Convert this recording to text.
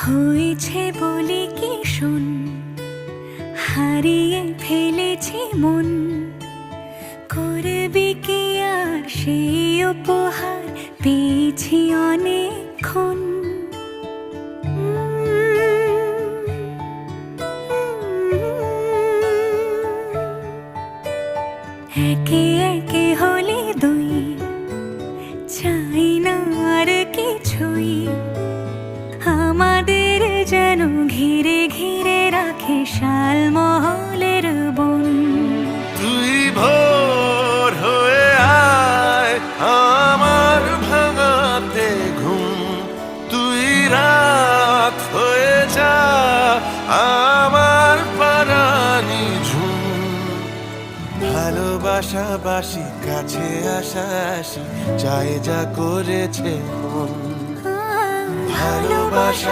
হয়েছে বলে কি শোন, হারিয়ে ফেলেছি মন। করবি কি আর সেই উপহার, পেয়েছি অনেকক্ষণ। একে একে হলে দুই, চাই না আর কিছুই। আমাদের যেন ঘিরে ঘিরে রাখে শালমহলের বন। তুই ভোর হয়ে আয় আমার ভাঙাতে ঘুম, তুই রাত হয়ে যা আমার পারানি ঝুম। ভালোবাসা বাসি কাছে আসা আসি, চাই যা করেছে মন। ভালোবাসা